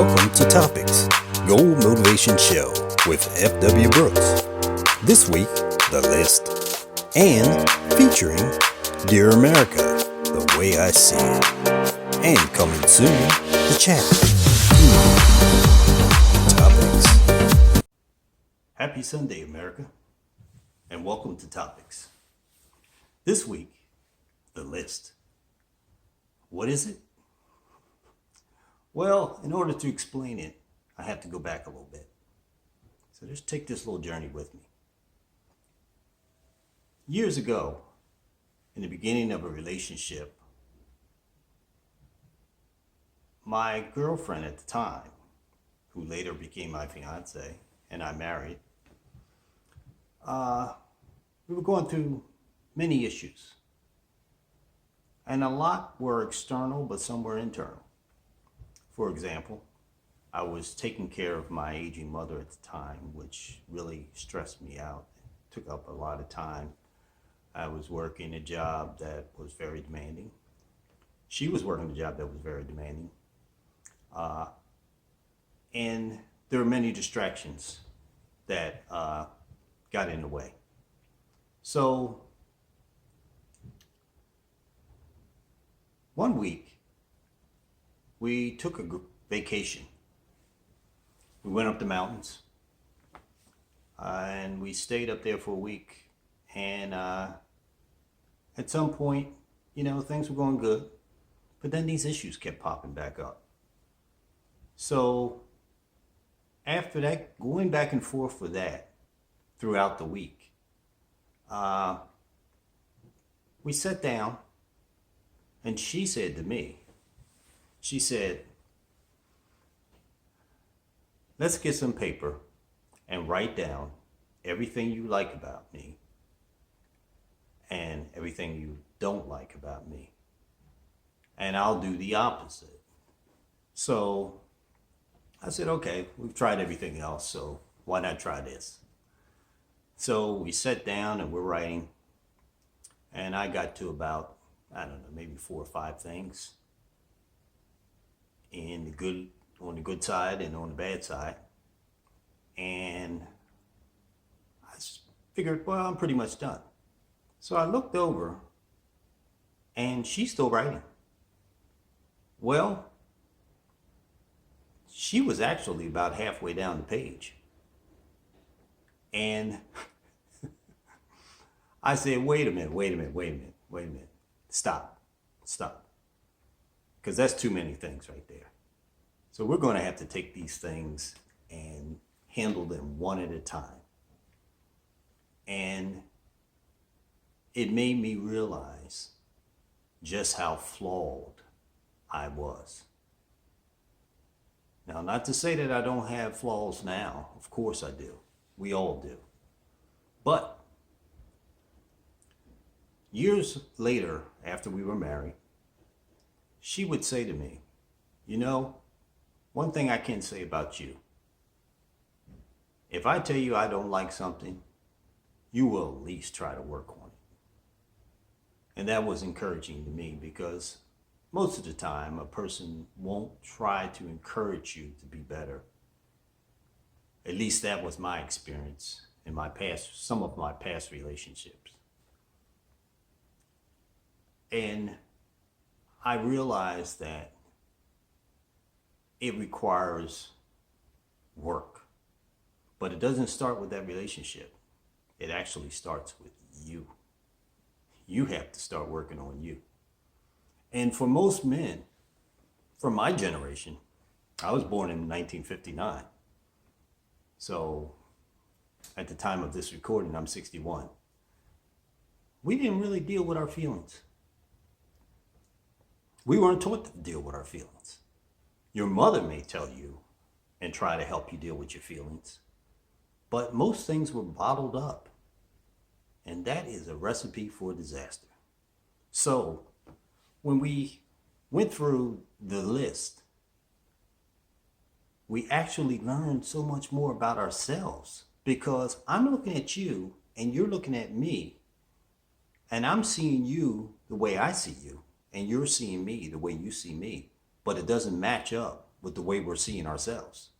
Welcome to Topics, Goal Motivation Show with F.W. Brooks. This week, The List, and featuring Dear America, The Way I See It. And coming soon, The Chat. Topics. Happy Sunday, America, and welcome to Topics. This week, The List. What is it? Well, in order to explain it, I have to go back a little bit. So just take this little journey with me. Years ago, in the beginning of a relationship, my girlfriend at the time, who later became my fiance, and I married, we were going through many issues. And a lot were external, but some were internal. For example, I was taking care of my aging mother at the time, which really stressed me out. It took up a lot of time. I was working a job that was very demanding. She was working a job that was very demanding. And there were many distractions that got in the way. So one week, we took a vacation. We went up the mountains and we stayed up there for a week. And at some point, things were going good, but then these issues kept popping back up. So after that, going back and forth for that throughout the week, we sat down and she said to me, she said, let's get some paper and write down everything you like about me and everything you don't like about me. And I'll do the opposite. So I said, okay, we've tried everything else, so why not try this? So we sat down and we're writing, and I got to about, maybe 4 or 5 things. On the good side and on the bad side. And I figured, well, I'm pretty much done. So I looked over and she's still writing. Well, she was actually about halfway down the page. And I said, wait a minute. Stop. Because that's too many things right there. So we're going to have to take these things and handle them one at a time. And it made me realize just how flawed I was. Now, not to say that I don't have flaws now. Of course I do. We all do. But years later, after we were married, she would say to me, one thing I can say about you, if I tell you I don't like something, you will at least try to work on it. And that was encouraging to me because most of the time a person won't try to encourage you to be better. At least that was my experience in some of my past relationships. And I realized that it requires work, but it doesn't start with that relationship. It actually starts with you. You have to start working on you. And for most men, from my generation, I was born in 1959. So at the time of this recording, I'm 61. We didn't really deal with our feelings. We weren't taught to deal with our feelings. Your mother may tell you and try to help you deal with your feelings, but most things were bottled up, and that is a recipe for disaster. So when we went through the list, we actually learned so much more about ourselves because I'm looking at you and you're looking at me, and I'm seeing you the way I see you, and you're seeing me the way you see me. but it doesn't match up with the way we're seeing ourselves,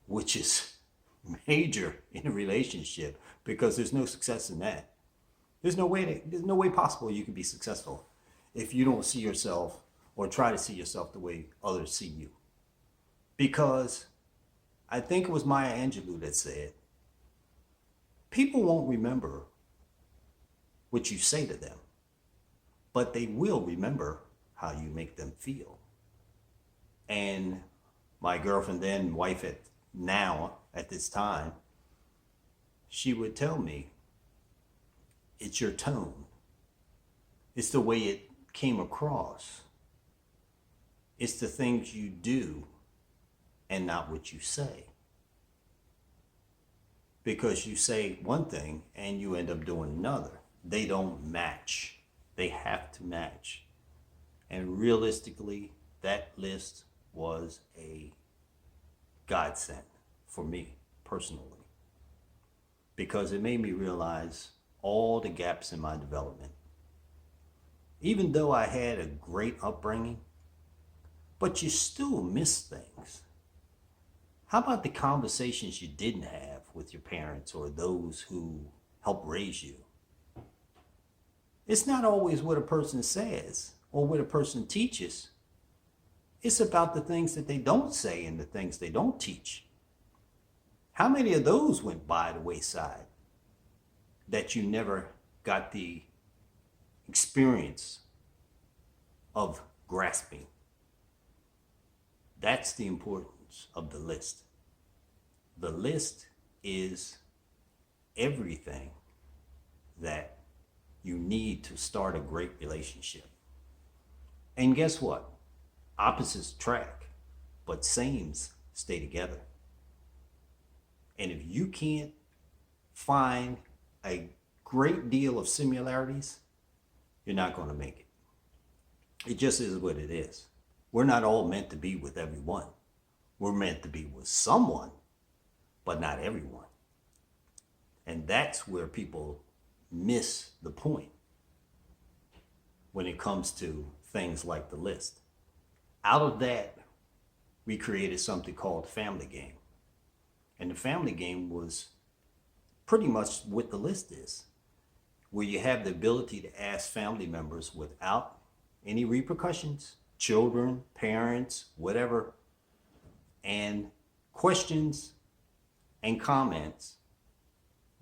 which is major in a relationship because there's no success in that. There's no way possible you can be successful if you don't see yourself or try to see yourself the way others see you. Because I think it was Maya Angelou that said, people won't remember what you say to them, but they will remember how you make them feel. And my girlfriend then, wife at this time, she would tell me, it's your tone. It's the way it came across. It's the things you do and not what you say. Because you say one thing and you end up doing another. They don't match. They have to match. And realistically, that list was a godsend for me personally, because it made me realize all the gaps in my development. Even though I had a great upbringing, but you still miss things. How about the conversations you didn't have with your parents or those who helped raise you? It's not always what a person says or what a person teaches. It's about the things that they don't say and the things they don't teach. How many of those went by the wayside that you never got the experience of grasping? That's the importance of the list. The list is everything that you need to start a great relationship. And guess what? Opposites attract, but sames stay together. And if you can't find a great deal of similarities, you're not going to make it. It just is what it is. We're not all meant to be with everyone. We're meant to be with someone, but not everyone. And that's where people miss the point when it comes to things like the list. Out of that, we created something called the family game. And the family game was pretty much what the list is, where you have the ability to ask family members without any repercussions, children, parents, whatever, and questions and comments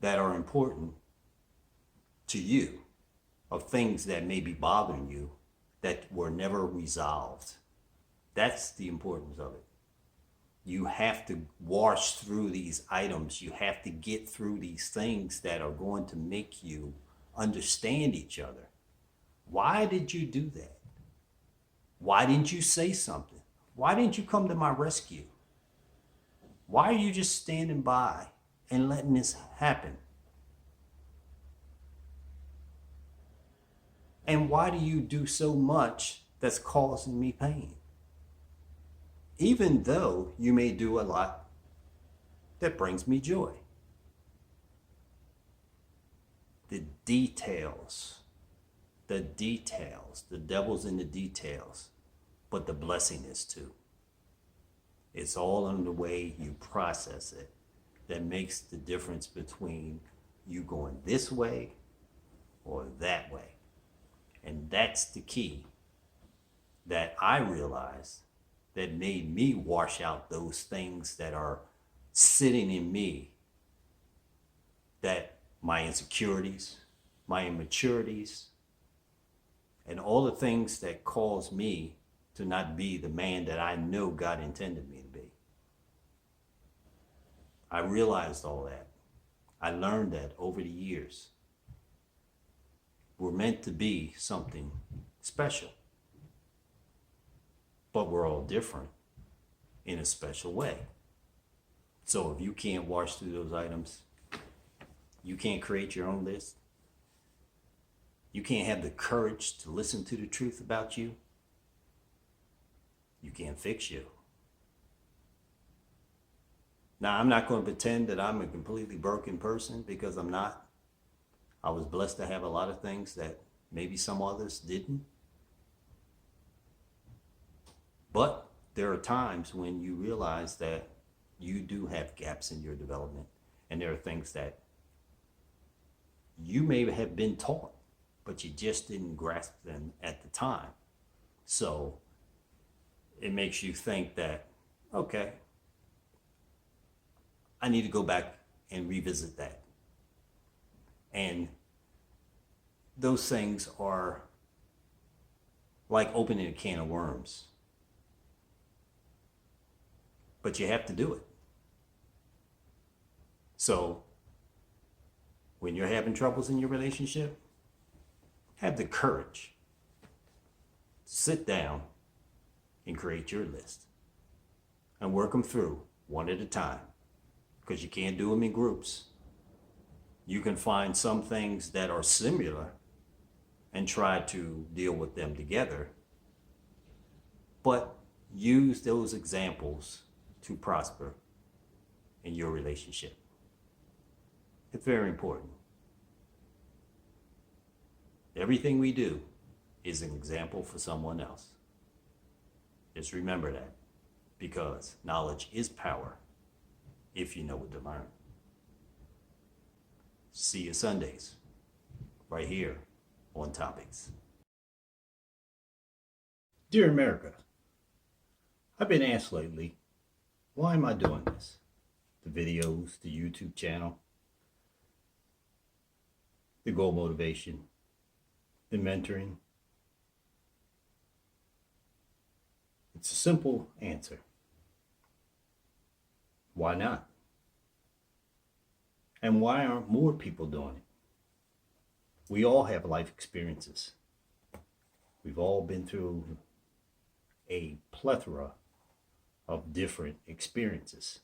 that are important to you, of things that may be bothering you that were never resolved. That's the importance of it. You have to wash through these items. You have to get through these things that are going to make you understand each other. Why did you do that? Why didn't you say something? Why didn't you come to my rescue? Why are you just standing by and letting this happen? And why do you do so much that's causing me pain? Even though you may do a lot that brings me joy. The details, the devil's in the details, but the blessing is too. It's all in the way you process it that makes the difference between you going this way or that way. And that's the key that I realized that made me wash out those things that are sitting in me, that my insecurities, my immaturities, and all the things that cause me to not be the man that I know God intended me to be. I realized all that. I learned that over the years. We're meant to be something special, but we're all different in a special way. So if you can't wash through those items, you can't create your own list, you can't have the courage to listen to the truth about you, you can't fix you. Now, I'm not going to pretend that I'm a completely broken person, because I'm not. I was blessed to have a lot of things that maybe some others didn't. But there are times when you realize that you do have gaps in your development, and there are things that you may have been taught, but you just didn't grasp them at the time. So it makes you think that, okay, I need to go back and revisit that. And those things are like opening a can of worms. But you have to do it. So when you're having troubles in your relationship, have the courage. Sit down and create your list and work them through one at a time, because you can't do them in groups. You can find some things that are similar and try to deal with them together, but use those examples to prosper in your relationship. It's very important. Everything we do is an example for someone else. Just remember that, because knowledge is power if you know what to learn. See you Sundays, right here on Topics. Dear America, I've been asked lately, why am I doing this? The videos, the YouTube channel, the goal motivation, the mentoring. It's a simple answer. Why not? And why aren't more people doing it? We all have life experiences. We've all been through a plethora of different experiences.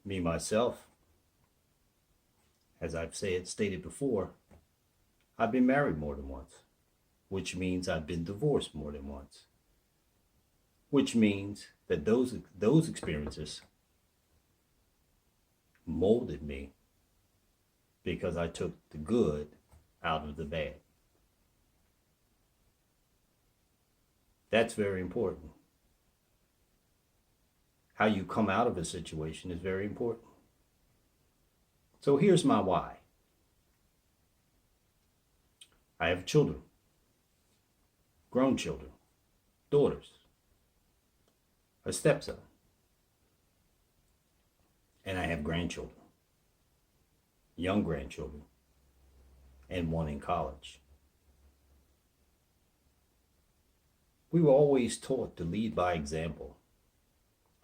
Me, myself, as I've stated before, I've been married more than once, which means I've been divorced more than once, which means that those experiences molded me, because I took the good out of the bad. That's very important. How you come out of a situation is very important. So here's my why. I have children, grown children, daughters, a stepson, and I have grandchildren, young grandchildren, and one in college. We were always taught to lead by example.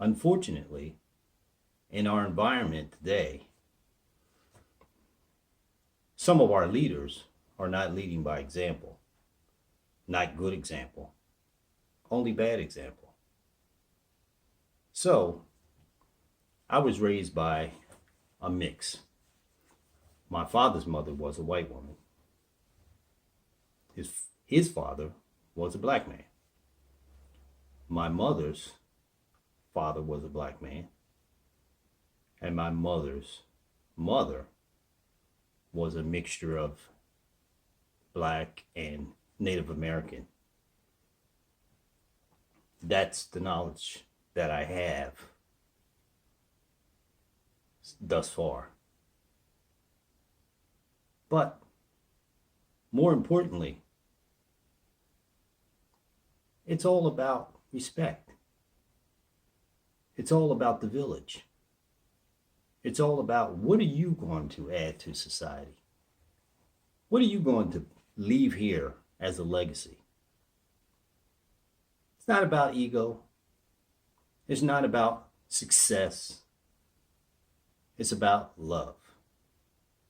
Unfortunately, in our environment today, some of our leaders are not leading by example. Not good example, only bad example. So, I was raised by a mix. My father's mother was a white woman. His father was a black man. My mother's father was a black man. And my mother's mother was a mixture of black and Native American. That's the knowledge that I have thus far. But more importantly, it's all about respect. It's all about the village. It's all about, what are you going to add to society? What are you going to leave here as a legacy? It's not about ego. It's not about success. It's about love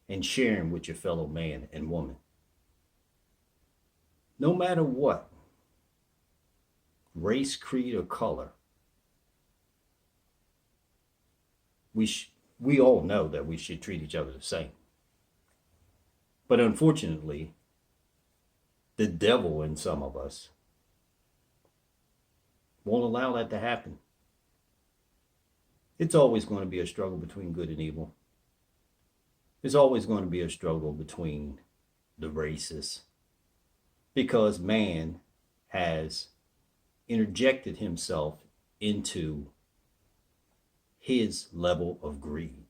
and sharing with your fellow man and woman. No matter what, race, creed, or color, we all know that we should treat each other the same. But unfortunately, the devil in some of us won't allow that to happen. It's always going to be a struggle between good and evil. There's always going to be a struggle between the races, because man has interjected himself into his level of greed.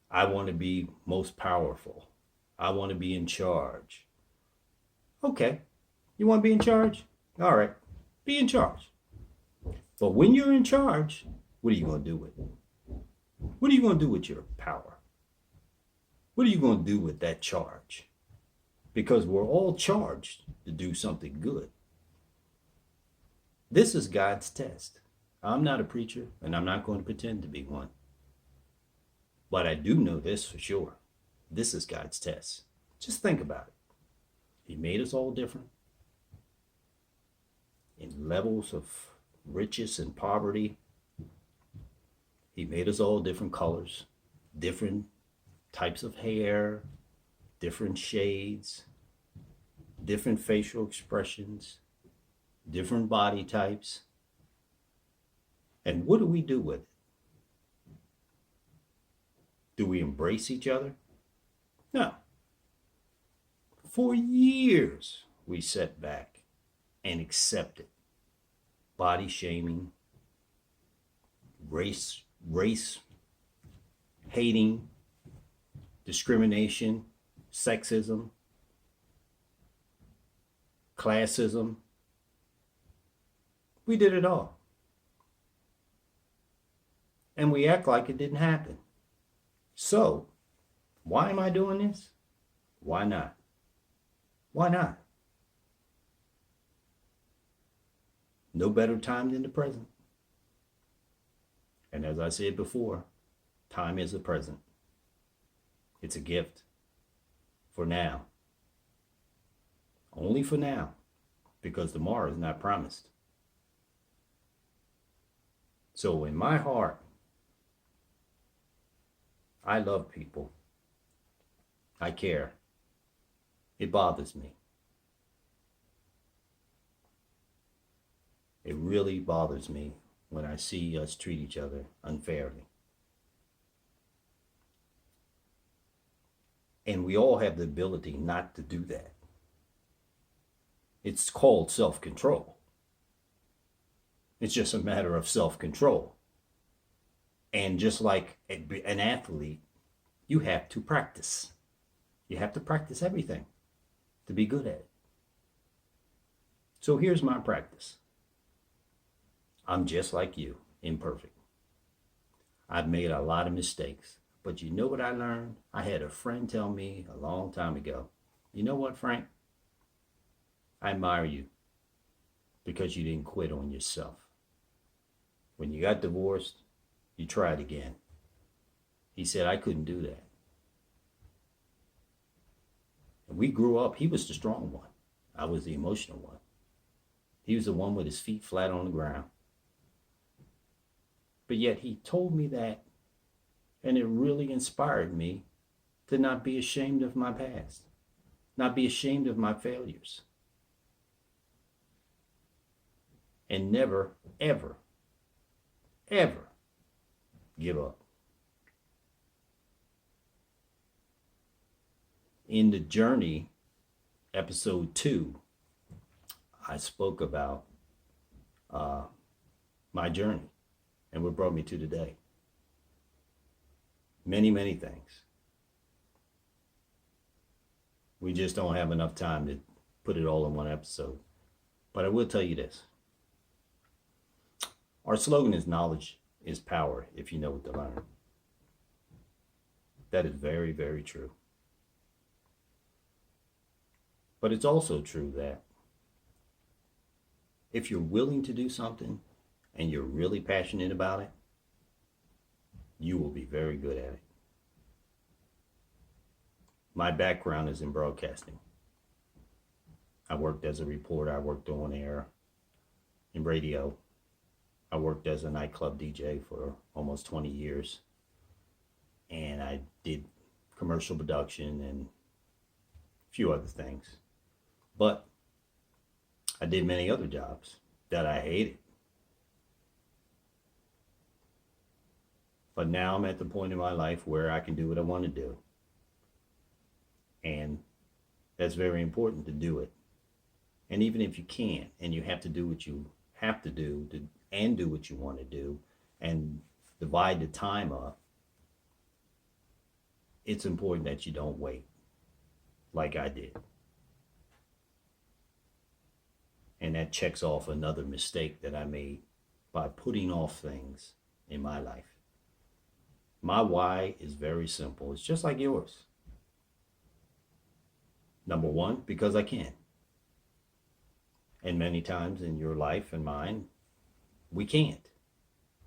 I want to be most powerful. I want to be in charge. Okay, you want to be in charge? All right, be in charge. But when you're in charge, what are you going to do with it? What are you going to do with your power? What are you going to do with that charge? Because we're all charged to do something good. This is God's test. I'm not a preacher, and I'm not going to pretend to be one. But I do know this for sure. This is God's test. Just think about it. He made us all different in levels of riches and poverty. He made us all different colors, different types of hair, different shades, different facial expressions, different body types. And what do we do with it? Do we embrace each other? No. For years, we sat back and accepted body shaming, race hating, discrimination, sexism, classism. We did it all. And we act like it didn't happen. So, why am I doing this? Why not? Why not? No better time than the present. And as I said before, time is the present. It's a gift for now. Only for now, because tomorrow is not promised. So in my heart, I love people. I care. It bothers me. It really bothers me when I see us treat each other unfairly. And we all have the ability not to do that. It's called self-control. It's just a matter of self-control. And just like an athlete, you have to practice. You have to practice everything to be good at it. So here's my practice. I'm just like you, imperfect. I've made a lot of mistakes. But you know what I learned? I had a friend tell me a long time ago, you know what, Frank? I admire you because you didn't quit on yourself. When you got divorced, you tried again. He said, I couldn't do that. And we grew up, he was the strong one. I was the emotional one. He was the one with his feet flat on the ground. But yet he told me that, and it really inspired me to not be ashamed of my past, not be ashamed of my failures. And never, ever, ever give up. In the journey, episode 2, I spoke about my journey and what brought me to today. Many, many things. We just don't have enough time to put it all in one episode. But I will tell you this. Our slogan is knowledge is power if you know what to learn. That is very, very true. But it's also true that if you're willing to do something and you're really passionate about it, you will be very good at it. My background is in broadcasting. I worked as a reporter. I worked on air in radio. I worked as a nightclub DJ for almost 20 years. And I did commercial production and a few other things. But I did many other jobs that I hated. But now I'm at the point in my life where I can do what I want to do. And that's very important to do it And even if you can't, and you have to do what you have to do and do what you want to do and divide the time up, it's important that you don't wait like I did. And that checks off another mistake that I made by putting off things in my life. My why is very simple. It's just like yours. Number one, because I can. And many times in your life and mine, we can't.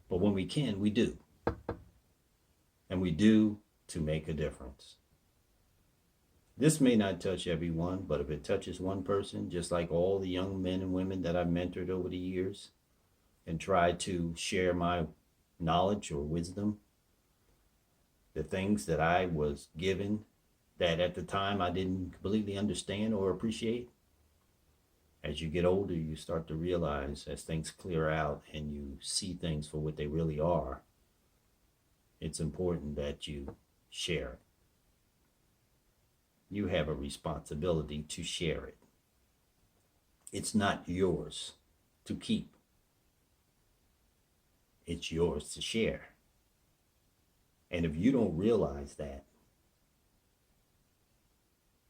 But when we can, we do. And we do to make a difference. This may not touch everyone, but if it touches one person, just like all the young men and women that I've mentored over the years and tried to share my knowledge or wisdom, the things that I was given that at the time I didn't completely understand or appreciate, as you get older, you start to realize as things clear out and you see things for what they really are, it's important that you share it. You have a responsibility to share it. It's not yours to keep. It's yours to share. And if you don't realize that,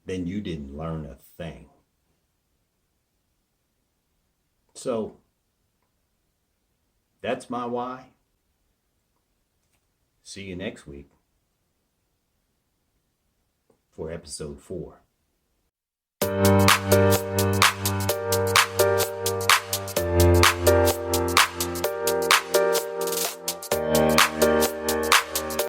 then you didn't learn a thing. So that's my why. See you next week for episode 4.